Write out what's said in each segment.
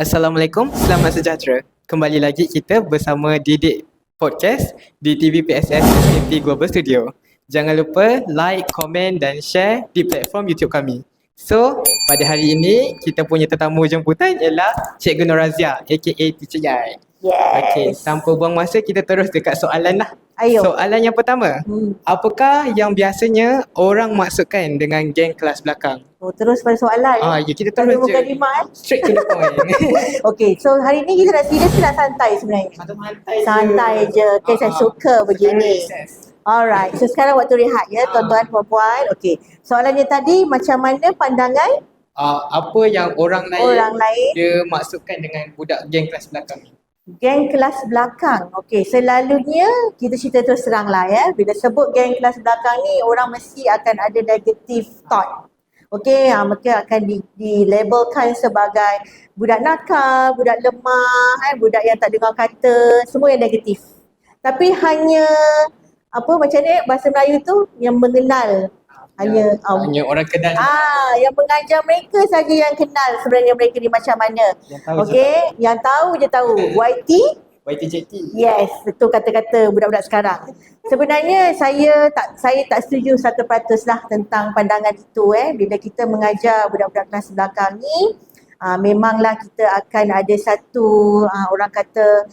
Assalamualaikum, selamat sejahtera. Kembali lagi kita bersama Didik Podcast di TVPSS SKP Global Studio. Jangan lupa like, komen dan share di platform YouTube kami. So, pada hari ini kita punya tetamu jemputan ialah Cikgu Norazia aka Teacher Yai. Okey, Yes. tanpa buang masa kita terus dekat soalan lah. Ayo. Soalan yang pertama, apakah yang biasanya orang maksudkan dengan geng kelas belakang? Oh, terus pada soalan. Ya kita terus je. Mukadimah. Straight to the point. Okay, so hari ni kita nak serius ke nak santai sebenarnya? Santai je. Okay, saya suka begini. Alright, so sekarang waktu rehat ya, tuan-tuan, puan-puan. Okay, soalannya tadi macam mana pandangan apa yang orang lain dia maksudkan dengan budak geng kelas belakang ni? Geng kelas belakang. Okey, selalunya kita cerita terus terang lah ya. Bila sebut geng kelas belakang ni, orang mesti akan ada negative thought. Okey, mereka akan dilabelkan sebagai budak nakal, budak lemah, budak yang tak dengar kata, semua yang negatif. Tapi hanya macam ni bahasa Melayu tu yang mengenal. Hanya orang kenal. Yang mengajar mereka saja yang kenal sebenarnya mereka ni macam mana. Okey, yang tahu je tahu. YTJT. Yes, betul kata-kata budak-budak sekarang. Sebenarnya saya tak setuju 100% lah tentang pandangan itu bila kita mengajar budak-budak kelas belakang ni. Memanglah kita akan ada satu orang kata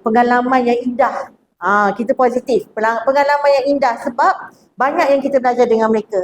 pengalaman yang indah. Kita positif. Pengalaman yang indah sebab banyak yang kita belajar dengan mereka.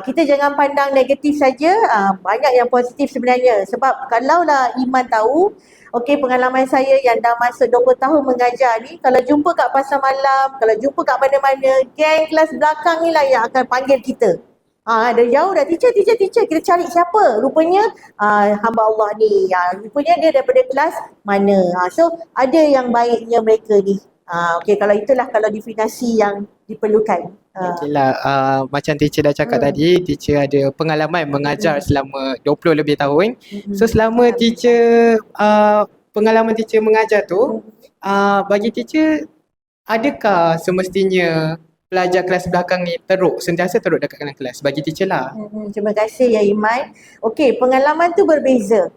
Kita jangan pandang negatif saja, banyak yang positif sebenarnya. Sebab kalaulah Iman tahu, okey, pengalaman saya yang dah masuk 20 tahun mengajar ni, kalau jumpa kat pasar malam, kalau jumpa kat mana-mana, geng kelas belakang ni lah yang akan panggil kita. Dari jauh dah, teacher, kita cari siapa? Rupanya hamba Allah ni, rupanya dia daripada kelas mana. So ada yang baiknya mereka ni. Okey, kalau itulah kalau definisi yang diperlukan. Okeylah, macam teacher dah cakap tadi, teacher ada pengalaman mengajar selama 20 lebih tahun. So selama teacher pengalaman teacher mengajar tu, bagi teacher, adakah semestinya pelajar kelas belakang ni sentiasa teruk dekat dalam kelas? Bagi teacher lah. Terima kasih ya Iman. Okey, pengalaman tu berbeza.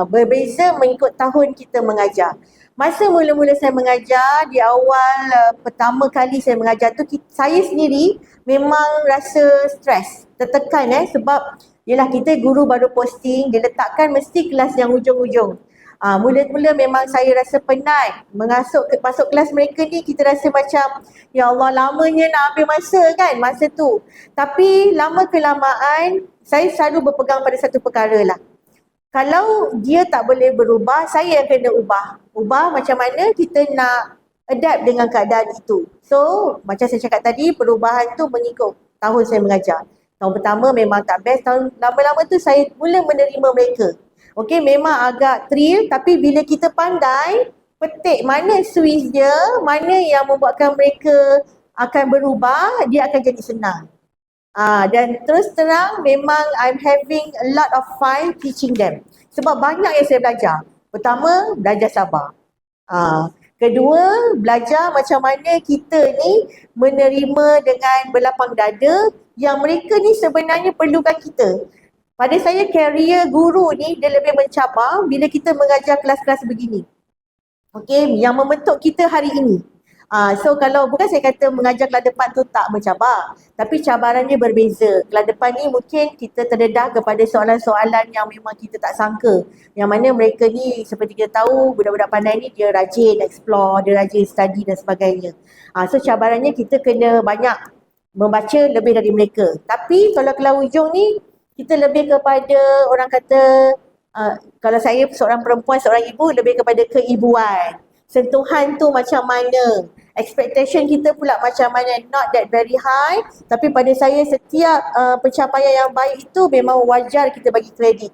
Berbeza mengikut tahun kita mengajar. Masa mula-mula saya mengajar, di awal pertama kali saya mengajar tu, saya sendiri memang rasa stres, tertekan sebab yelah kita guru baru posting, dia letakkan mesti kelas yang hujung-hujung. Mula-mula memang saya rasa penat. Masuk kelas mereka ni kita rasa macam ya Allah lamanya nak ambil masa tu. Tapi lama kelamaan saya selalu berpegang pada satu perkara lah. Kalau dia tak boleh berubah, saya yang kena ubah. Ubah macam mana kita nak adapt dengan keadaan itu. So, macam saya cakap tadi, perubahan tu mengikut tahun saya mengajar. Tahun pertama memang tak best, tahun lama-lama tu saya mula menerima mereka. Okey, memang agak thrill, tapi bila kita pandai petik mana switch dia, mana yang membuatkan mereka akan berubah, dia akan jadi senang. Dan terus terang memang I'm having a lot of fun teaching them. Sebab banyak yang saya belajar. Pertama, belajar sabar. Kedua, belajar macam mana kita ni menerima dengan berlapang dada yang mereka ni sebenarnya perlukan kita. Pada saya, career guru ni dia lebih mencabar bila kita mengajar kelas-kelas begini. Okey, yang membentuk kita hari ini. So kalau bukan saya kata mengajar kelas depan tu tak mencabar, tapi cabarannya berbeza. Kelas depan ni mungkin kita terdedah kepada soalan-soalan yang memang kita tak sangka. Yang mana mereka ni seperti kita tahu budak-budak pandai ni dia rajin explore, dia rajin study dan sebagainya. So cabarannya kita kena banyak membaca lebih dari mereka. Tapi kalau kelas hujung ni kita lebih kepada orang kata kalau saya seorang perempuan, seorang ibu lebih kepada keibuan. Sentuhan tu macam mana, expectation kita pula macam mana, not that very high, tapi pada saya setiap pencapaian yang baik itu memang wajar kita bagi kredit.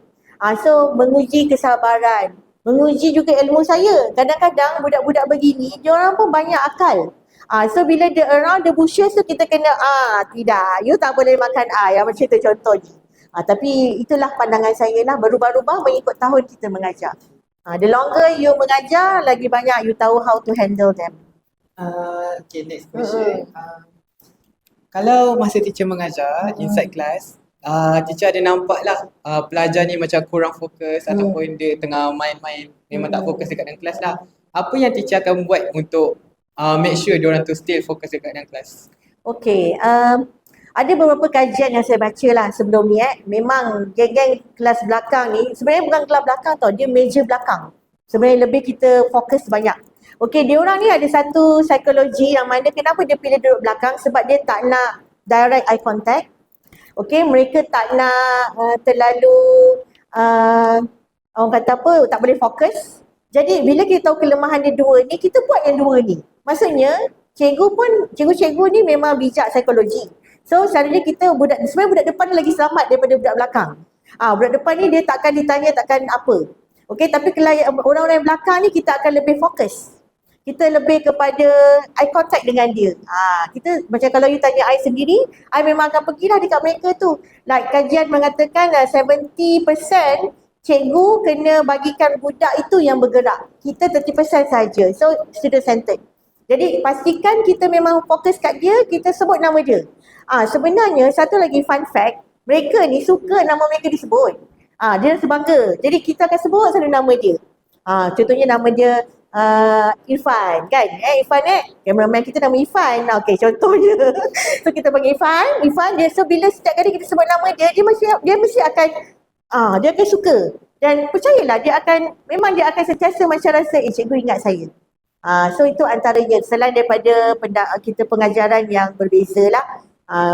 So menguji kesabaran, menguji juga ilmu saya. Kadang-kadang budak-budak begini, diorang pun banyak akal. So bila dia around the bushes tu kita kena tidak, you tak boleh makan yang macam tu contoh ni. Tapi itulah pandangan saya lah, berubah-ubah mengikut tahun kita mengajar. The longer you mengajar, lagi banyak you tahu how to handle them. Okay, next question. Kalau masa teacher mengajar inside class, teacher ada nampak lah pelajar ni macam kurang fokus ataupun dia tengah main-main, memang tak fokus dekat dalam kelas lah. Apa yang teacher akan buat untuk make sure diorang tu still fokus dekat dalam kelas? Okey, ada beberapa kajian yang saya baca lah sebelum ni Memang geng-geng kelas belakang ni, sebenarnya bukan kelas belakang tau, dia meja belakang. Sebenarnya lebih kita fokus banyak. Okey, diorang ni ada satu psikologi yang mana kenapa dia pilih duduk belakang, sebab dia tak nak direct eye contact. Okey, mereka tak nak terlalu orang kata apa, tak boleh fokus. Jadi bila kita tahu kelemahan dia dua ni, kita buat yang dua ni. Maksudnya cikgu-cikgu ni memang bijak psikologi. So selalunya kita sebenarnya budak depan ni lagi selamat daripada budak belakang. Budak depan ni dia takkan ditanya, takkan apa. Okey, tapi kalau orang-orang yang belakang ni kita akan lebih fokus. Kita lebih kepada eye contact dengan dia. Kita macam kalau you tanya I sendiri, I memang akan pergilah dekat mereka tu. Like kajian mengatakan 70% cikgu kena bagikan budak itu yang bergerak. Kita 30% saja. So student centered. Jadi pastikan kita memang fokus kat dia, kita sebut nama dia. Sebenarnya satu lagi fun fact, mereka ni suka nama mereka disebut. Dia rasa bangga. Jadi kita akan sebut selalu nama dia. Contohnya nama dia Irfan kan? Irfan cameraman kita nama Irfan. Okey, contohnya. So kita panggil Irfan dia, so bila setiap kali kita sebut nama dia, dia mesti akan dia akan suka. Dan percayalah dia akan sentiasa macam rasa cikgu ingat saya. So itu antaranya, selain daripada kita pengajaran yang berbeza lah.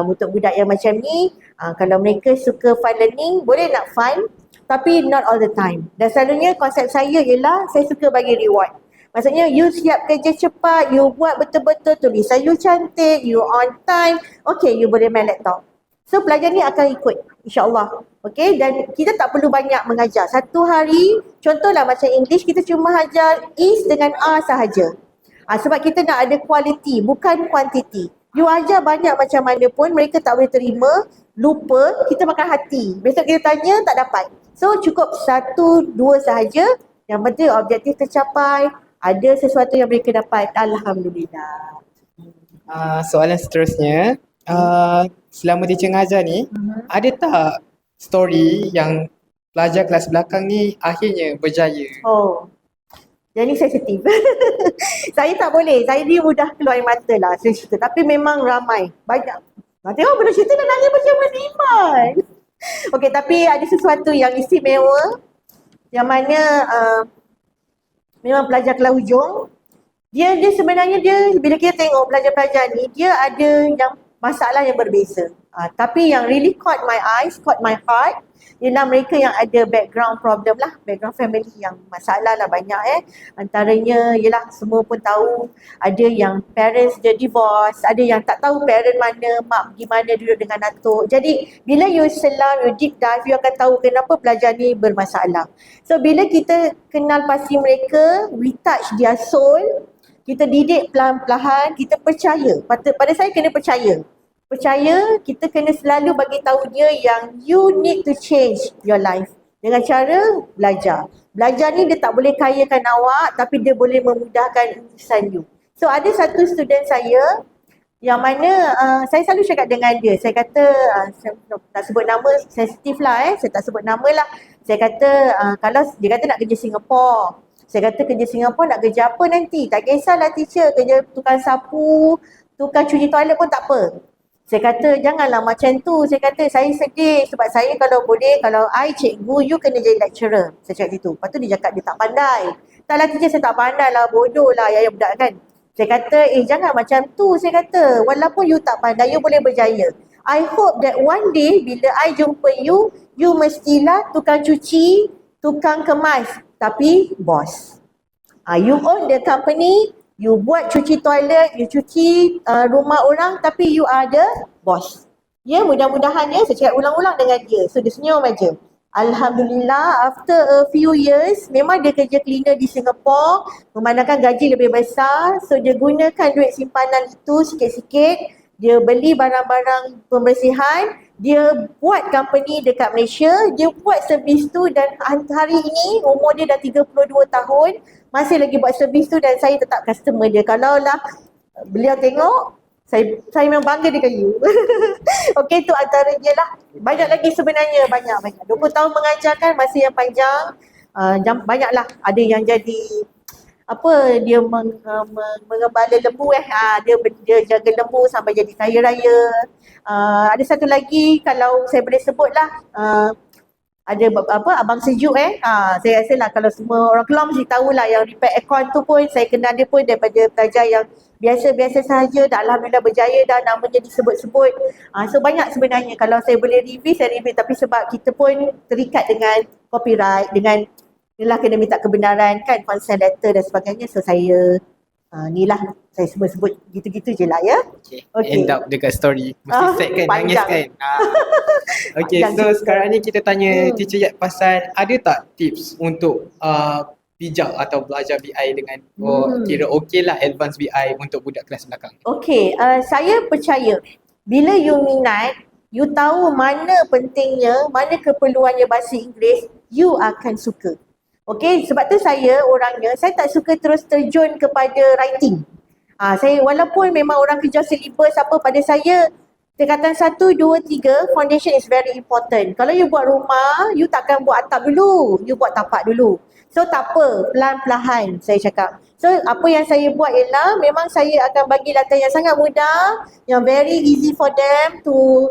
Untuk budak yang macam ni, kalau mereka suka fun learning, boleh nak fun, tapi not all the time. Dan selalunya konsep saya ialah saya suka bagi reward. Maksudnya you siap kerja cepat, you buat betul-betul, tulisan you cantik, you on time, okay, you boleh main laptop. So pelajar ni akan ikut, insyaAllah. Okay, dan kita tak perlu banyak mengajar. Satu hari, contohlah macam English, kita cuma ajar is dengan R sahaja. Sebab kita nak ada quality, bukan quantity. You ajar banyak macam mana pun, mereka tak boleh terima, lupa, kita makan hati. Besok kita tanya, tak dapat. So cukup 1-2 sahaja, yang penting objektif tercapai, ada sesuatu yang mereka dapat. Alhamdulillah. Soalan seterusnya, selama teacher ngajar ni, ada tak story yang pelajar kelas belakang ni akhirnya berjaya? Yang ni sensitif. Saya tak boleh. Saya ni mudah keluar air mata lah cerita. Tapi memang ramai. Banyak. Tengok benda cerita dah nangis macam mana Iman. Okey, tapi ada sesuatu yang istimewa. Yang mana memang pelajar kelas hujung. Dia sebenarnya bila kita tengok pelajar-pelajar ni, dia ada yang masalah yang berbeza. Tapi yang really caught my eyes, caught my heart, ialah mereka yang ada background problem lah, background family yang masalah lah banyak Antaranya ialah semua pun tahu, ada yang parents dia divorce, ada yang tak tahu parent mana, mak gimana duduk dengan atuk. Jadi bila you selam, you deep dive, you akan tahu kenapa pelajar ni bermasalah. So bila kita kenal pasti mereka, we touch their soul, kita didik perlahan-lahan, kita percaya. Pada saya kena percaya. Kita kena selalu bagi tahu dia yang you need to change your life dengan cara belajar. Belajar ni dia tak boleh kayakan awak, tapi dia boleh memudahkan urusan you. So ada satu student saya yang mana saya selalu cakap dengan dia. Saya kata, saya tak sebut nama, sensitif lah saya tak sebut nama lah. Saya kata, kalau dia kata nak kerja Singapura. Saya kata kerja Singapura nak kerja apa nanti? Tak kisahlah teacher, kerja tukang sapu, tukang cuci toilet pun tak apa. Saya kata janganlah macam tu. Saya kata saya sedih sebab saya kalau boleh, kalau I cikgu, you kena jadi lecturer. Saya cakap gitu. Lepas tu dia cakap dia tak pandai. Taklah teacher, saya tak pandai lah, bodoh lah ya budak kan. Saya kata jangan macam tu. Saya kata walaupun you tak pandai, you boleh berjaya. I hope that one day bila I jumpa you, you mestilah tukang cuci, tukang kemas, tapi boss. You own the company, you buat cuci toilet, you cuci rumah orang, tapi you are the boss. Ya, mudah-mudahan saya cakap ulang-ulang dengan dia. So dia senyum aja. Alhamdulillah, after a few years, memang dia kerja cleaner di Singapura, memandangkan gaji lebih besar. So dia gunakan duit simpanan itu sikit-sikit. Dia beli barang-barang pembersihan, dia buat company dekat Malaysia, dia buat servis tu dan hari ini umur dia dah 32 tahun, masih lagi buat servis tu dan saya tetap customer dia. Kalaulah beliau tengok, Saya memang bangga dengan you. Okey, tu antaranya lah. Banyak lagi sebenarnya, banyak. 20 tahun mengajar kan masa yang panjang. Banyak lah. Ada yang jadi dia mengembala lembu dia jaga lembu sampai jadi kaya raya. Ada satu lagi kalau saya boleh sebut lah, ada Abang Sejuk saya rasa lah kalau semua orang Kelang mesti tahulah yang repair aircon tu pun saya kenal dia pun daripada pelajar yang biasa-biasa sahaja, dah alhamdulillah berjaya dah, namanya disebut-sebut. So banyak sebenarnya kalau saya boleh review, saya review, tapi sebab kita pun terikat dengan copyright, dengan inilah kena minta kebenaran kan, consent letter dan sebagainya, so saya ni lah saya sebut gitu-gitu je lah ya. Okay. End up dekat story. Mesti sad kan, nangis kan. Okay, so sekarang ni kita tanya Teacher Yat pasal ada tak tips untuk bijak atau belajar BI dengan kira okey lah advance BI untuk budak kelas belakang. Okay, saya percaya bila you minat, you tahu mana pentingnya, mana keperluannya bahasa Inggeris, you akan suka. Okay, sebab tu saya tak suka terus terjun kepada writing. Saya walaupun memang orang kejar syllabus pada saya, tingkatan 1, 2, 3, foundation is very important. Kalau you buat rumah, you takkan buat atap dulu, you buat tapak dulu. So tak apa, pelan-pelan saya cakap. So apa yang saya buat ialah memang saya akan bagi latihan yang sangat mudah, yang very easy for them to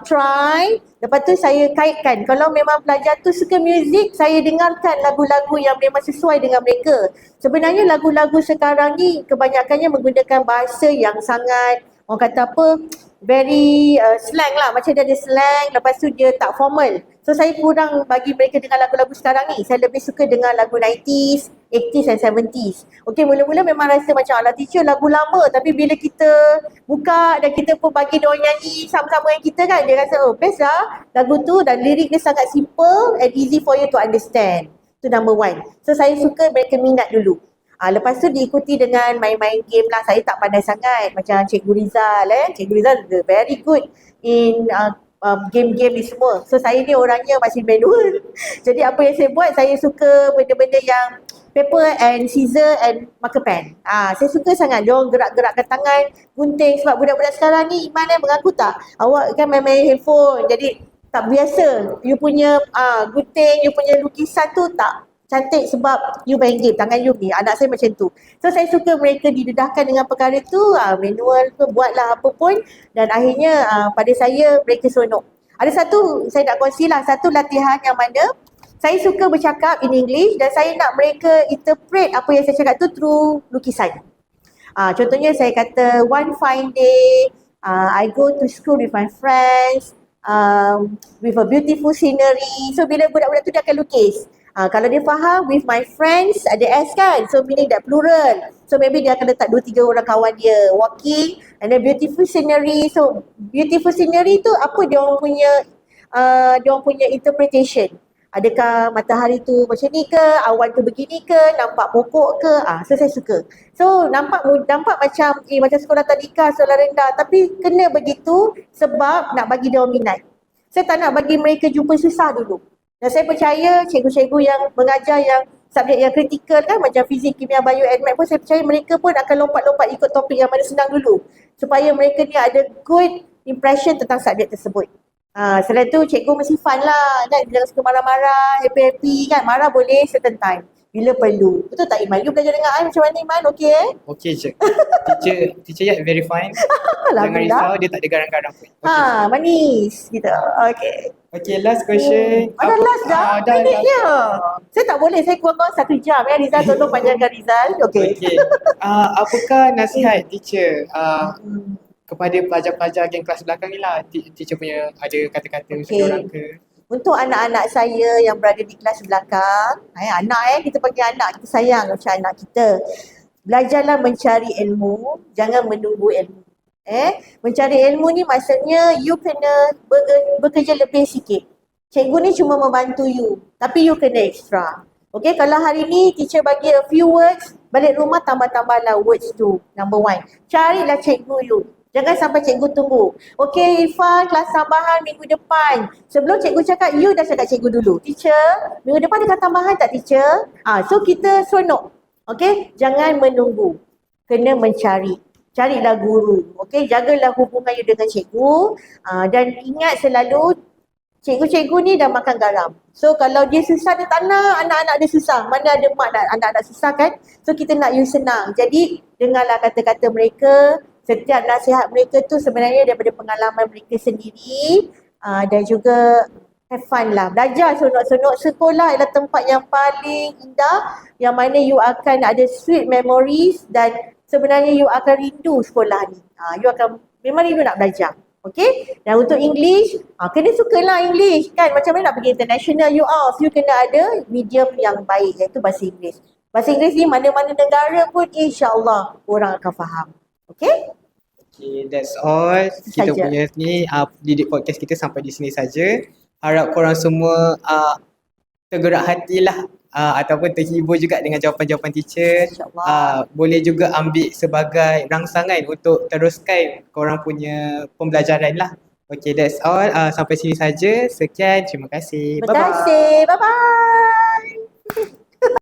try. Lepas tu saya kaitkan, kalau memang pelajar tu suka muzik, saya dengarkan lagu-lagu yang memang sesuai dengan mereka. Sebenarnya lagu-lagu sekarang ni kebanyakannya menggunakan bahasa yang sangat, orang kata very slang lah, macam dia ada slang, lepas tu dia tak formal. So saya kurang bagi mereka dengar lagu-lagu sekarang ni. Saya lebih suka dengar lagu 90s, 80s and 70s. Okay, mula-mula memang rasa macam ala teacher lagu lama, tapi bila kita buka dan kita pun bagi diorang nyanyi sama-sama dengan kita kan, dia rasa best lah lagu tu, dan lirik dia sangat simple and easy for you to understand. Itu number one. So saya suka mereka minat dulu. Lepas tu diikuti dengan main-main game lah. Saya tak pandai sangat macam Cikgu Rizal. Cikgu Rizal very good in game-game ni semua. So saya ni orangnya masih manual. Jadi apa yang saya buat, saya suka benda-benda yang paper and scissor and marker pen. Saya suka sangat diorang gerak-gerakkan tangan, gunting. Sebab budak-budak sekarang ni, Iman mengaku tak, awak kan main-main handphone, jadi tak biasa. You punya gunting, you punya lukisan tu tak cantik sebab you main game, tangan you ni. Anak saya macam tu. So saya suka mereka didedahkan dengan perkara tu, manual tu, buatlah apa pun, dan akhirnya pada saya mereka seronok. Ada satu, saya nak kongsi lah, satu latihan yang mana saya suka bercakap in English dan saya nak mereka interpret apa yang saya cakap tu through lukisan. Contohnya saya kata, one fine day, I go to school with my friends, with a beautiful scenery. So bila budak-budak tu dia akan lukis. Kalau dia faham with my friends, ada S kan, so meaning that plural. So maybe dia akan letak 2-3 orang kawan dia walking, and then beautiful scenery. So beautiful scenery tu apa dia orang punya interpretation. Adakah matahari tu macam ni ke, awan tu begini ke, nampak pokok ke? So saya suka. So nampak macam macam sekolah tadika, sekolah rendah, tapi kena begitu sebab nak bagi dia orang minat. Saya tak nak bagi mereka jumpa susah dulu. Dan saya percaya cikgu-cikgu yang mengajar yang subjek yang kritikal kan, macam fizik, kimia, bio and math pun, saya percaya mereka pun akan lompat-lompat ikut topik yang mana senang dulu. Supaya mereka ni ada good impression tentang subjek tersebut. Selain tu cikgu mesti fun lah kan, jangan suka marah-marah, happy-happy kan, marah boleh certain time bila perlu. Betul tak Iman? You belajar dengan I macam mana Iman? Okey Okey je. Teacher Yat very fine. Jangan risau, dia tak ada garang-garang pun. Manis gitu. Okay, last question. Ada last dah? Minitnya. Saya tak boleh, saya kurang-kurang 1 jam ya. Rizal, tolong panjangkan Rizal. Okay. Apakah nasihat teacher kepada pelajar-pelajar geng kelas belakang ni lah? Teacher punya ada kata-kata untuk orang ke? Untuk anak-anak saya yang berada di kelas belakang, kita panggil anak, kita sayang macam anak kita. Belajarlah mencari ilmu, jangan menunggu ilmu. Mencari ilmu ni maksudnya you kena bekerja lebih sikit. Cikgu ni cuma membantu you, tapi you kena extra. Okay, kalau hari ni teacher bagi a few words, balik rumah tambah-tambahlah words tu. Number 1, carilah cikgu you. Jangan sampai cikgu tunggu. Okay Irfan, kelas tambahan minggu depan. Sebelum cikgu cakap, you dah cakap cikgu dulu. Teacher, minggu depan ada kelas tambahan tak teacher? So kita seronok. Okay, jangan menunggu. Kena mencari. carilah guru. Okey, jagalah hubungan you dengan cikgu. Dan ingat selalu cikgu-cikgu ni dah makan garam. So kalau dia susah, dia tak nak anak-anak dia susah. Mana ada mak nak anak-anak susah kan? So kita nak you senang. Jadi dengarlah kata-kata mereka. Setiap nasihat mereka tu sebenarnya daripada pengalaman mereka sendiri. Dan juga have fun lah. Belajar seronok-seronok. Sekolah adalah tempat yang paling indah. Yang mana you akan ada sweet memories. Dan sebenarnya you akan rindu sekolah ni. You akan memang rindu nak belajar. Okay? Dan untuk English, kena sukalah English kan. Macam mana nak pergi international, you kena ada medium yang baik, iaitu bahasa Inggeris. Bahasa Inggeris ni mana-mana negara pun insya-Allah orang akan faham. Okay? Okay, that's all. Kita Saja. punya ni didik podcast kita sampai di sini saja. Harap korang semua tergerak hatilah ataupun terhibur juga dengan jawapan-jawapan teacher. InsyaAllah. Boleh juga ambil sebagai rangsangan untuk teruskan korang punya pembelajaran lah. Okay, that's all. Sampai sini saja. Sekian, terima kasih. Terima kasih. Bye-bye.